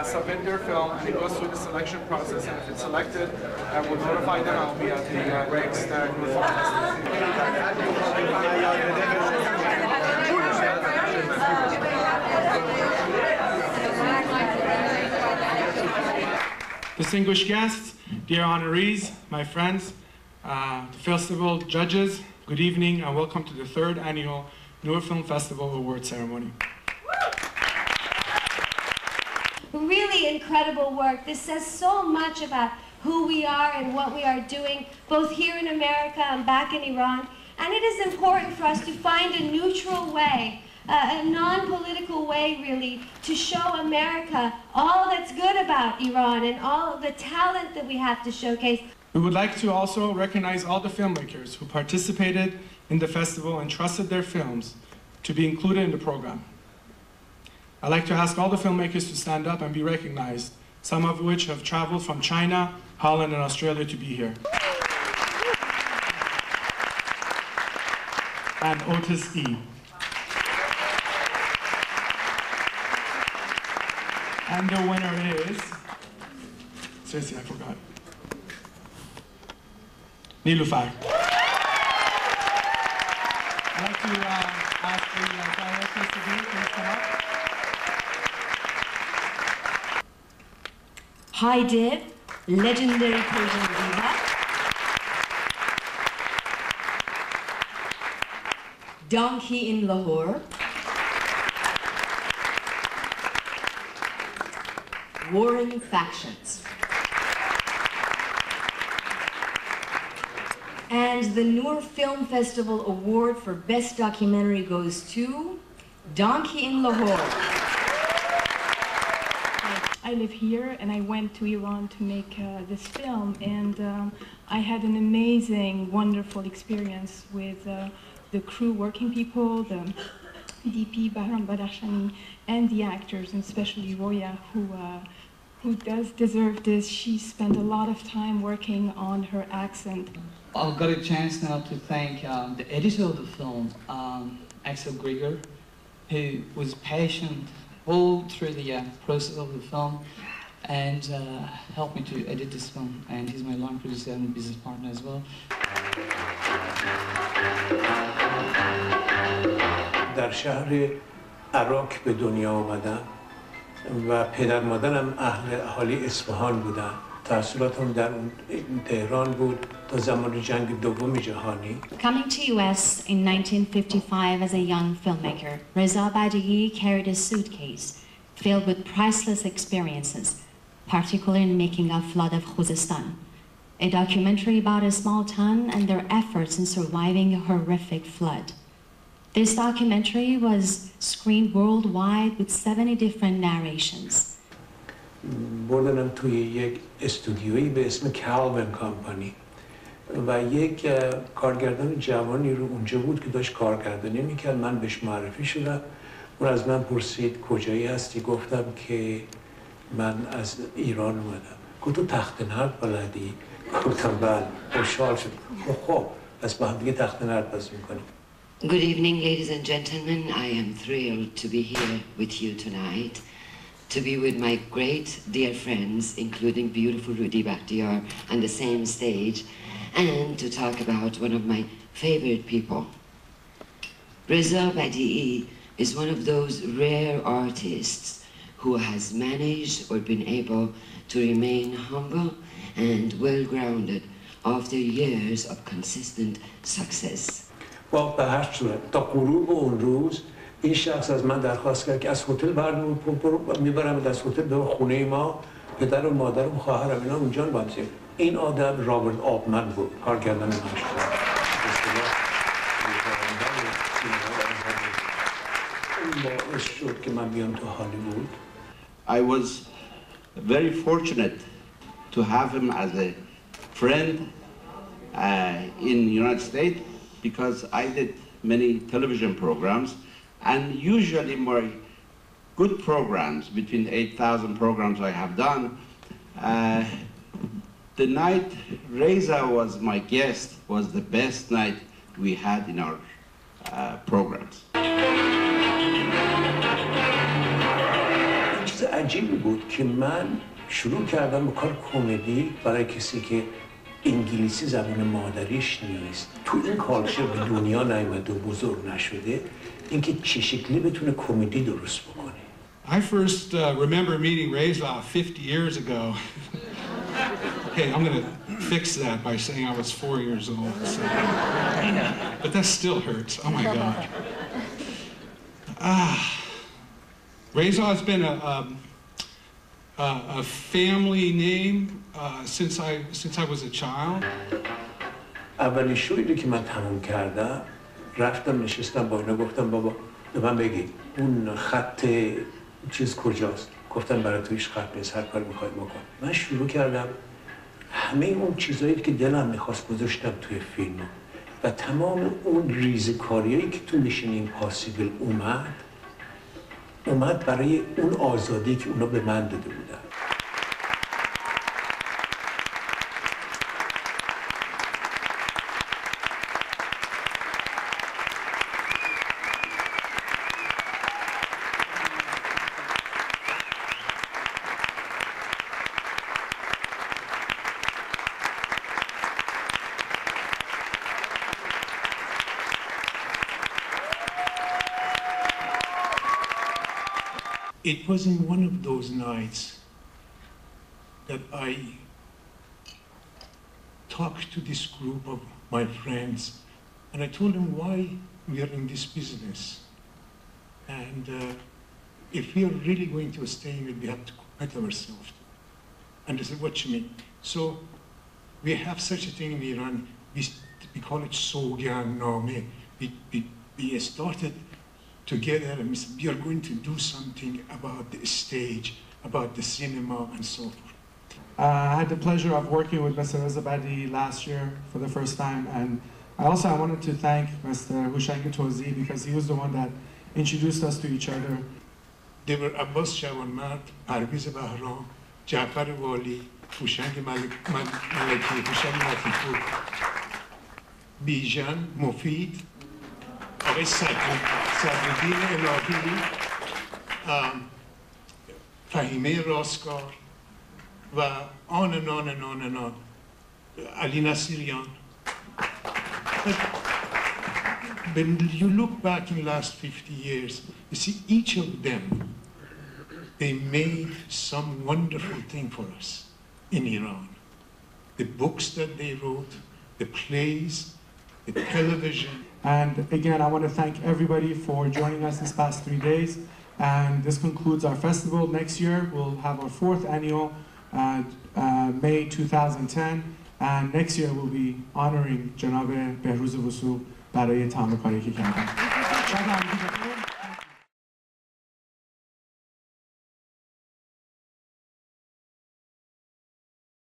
Submit their film and it goes through the selection process, and if it's selected, we'll notify them. I'll be at the next Distinguished guests, dear honorees, my friends, the festival judges, good evening and welcome to the 3rd annual Noor Film Festival Award Ceremony. Really incredible work. This says so much about who we are and what we are doing, both here in America and back in Iran. And it is important for us to find a neutral way, a non-political way, really, to show America all that's good about Iran and all the talent that we have to showcase. We would like to also recognize all the filmmakers who participated in the festival and trusted their films to be included in the program. I'd like to ask all the filmmakers to stand up and be recognized, some of which have traveled from China, Holland, and Australia to be here. And Otis E. And the winner is, seriously, I forgot. Nilufar. I'd like to ask the directors to please come up. Haidar, legendary Persian diva. Donkey in Lahore. Warring Factions. And the Noor Film Festival Award for Best Documentary goes to Donkey in Lahore. I live here and I went to Iran to make this film, and I had an amazing, wonderful experience with the crew, working people, the DP, Bahram Badashani, and the actors, and especially Roya, who does deserve this. She spent a lot of time working on her accent. I've got a chance now to thank the editor of the film, Axel Grieger, who was patient all through the process of the film and helped me to edit this film, and he's my line producer and business partner as well. در شهر عراق به دنیا آمدم و پدر مادرم اهالی اصفهان بودن. تحصیلاتم در تهران بود تا زمان جنگ دوم جهانی. Coming to US in 1955 as a young filmmaker, Reza Badie carried a suitcase filled with priceless experiences, particularly in making of Flood of Khuzestan, a documentary about a small town and their efforts in surviving a horrific flood. This documentary was screened worldwide with 70 different narrations. بردنم توی یک استودیویی به اسم کالون کامپانی و یک کارگردان جوانی رو اونجا بود که داشت کارگردانی میکرد. من بهش معرفی شدم. اون از من پرسید کجایی هستی؟ گفتم که من از ایران اومدم. گفت تو تخت نرد بلدی؟ گفتم بله. خوشحال شد. خب پس با هم دیگه تخت نرد بازی میکنیم. Good evening, ladies and gentlemen. I am thrilled to be here with you tonight, to be with my great dear friends, including beautiful Rudi Bakhtiar, on the same stage, and to talk about one of my favorite people. Reza Badie is one of those rare artists who has managed or been able to remain humble and well-grounded after years of consistent success. با به هر صورت تا غروب اون روز این شخص از من درخواست کرد که از هتل میبرم از هتل به خونه ما، پدر و مادر و خواهرم اینا اونجا باشیم. این آدم رابرت آبمن بود، کارگردان مشهور. باعث شد که من بیام تو هالیوود. I was very fortunate to have him as a friend in the United States, because I did many television programs, and usually my good programs, between 8,000 programs I have done, the night Reza was my guest was the best night we had in our programs. چیز عجیبی بود که من شروع کردم به کار کمدی برای کسی که انگلیسی زبان مادریش نیست، تو این کالچر به دنیا نیامده و بزرگ نشده، اینکه چه شکلی بتونه کمدی درست بکنه. I first remember meeting Reza 50 years ago. Okay, I'm going to fix that by saying I was 4 years old. So. But that still hurts. Oh my God. Reza has been a family name since I was a child. اولین شویی که من تموم کردم رفتم نشستم با اینا گفتم بابا به من بگید اون خط چیز کجاست؟ گفتم برای تو هیچ خط نیست، هر کاری میخوای بکن. من شروع کردم همه اون چیزایی که دلم میخواست گذاشتم توی فیلم و تمام اون ریزکاریایی که تو میشن ایمپاسیبل اومد برای اون آزادی که اونا به من داده بودن. It was in one of those nights that I talked to this group of my friends and I told them why we are in this business. And if we are really going to stay in it, we have to commit ourselves. And they said, what you mean? So we have such a thing in Iran, we call it Sogyan Name. We started together and we said, we are going to do something about the stage, about the cinema and so forth. I had the pleasure of working with Mr. Reza Badie last year for the first time, and I wanted to thank Mr. Hooshang Tozie because he was the one that introduced us to each other. They were Avaz Shawanmat, Parviz Bahram, Jafar Wali, Hooshang Malaki, Hooshang Latifur, Bijan, Mufid, آقای صدرالدین الهی، فهیمه راستگار و آن علی نصیریان. When you look back in the last 50 years, you see each of them, they made some wonderful thing for us in Iran. The books that they wrote, the plays, the television. And again, I want to thank everybody for joining us these past 3 days. And this concludes our festival. Next year, we'll have our 4th annual, May 2010. And next year, we'll be honoring Janab Behruz Wusu برای تمام کاری که کردن.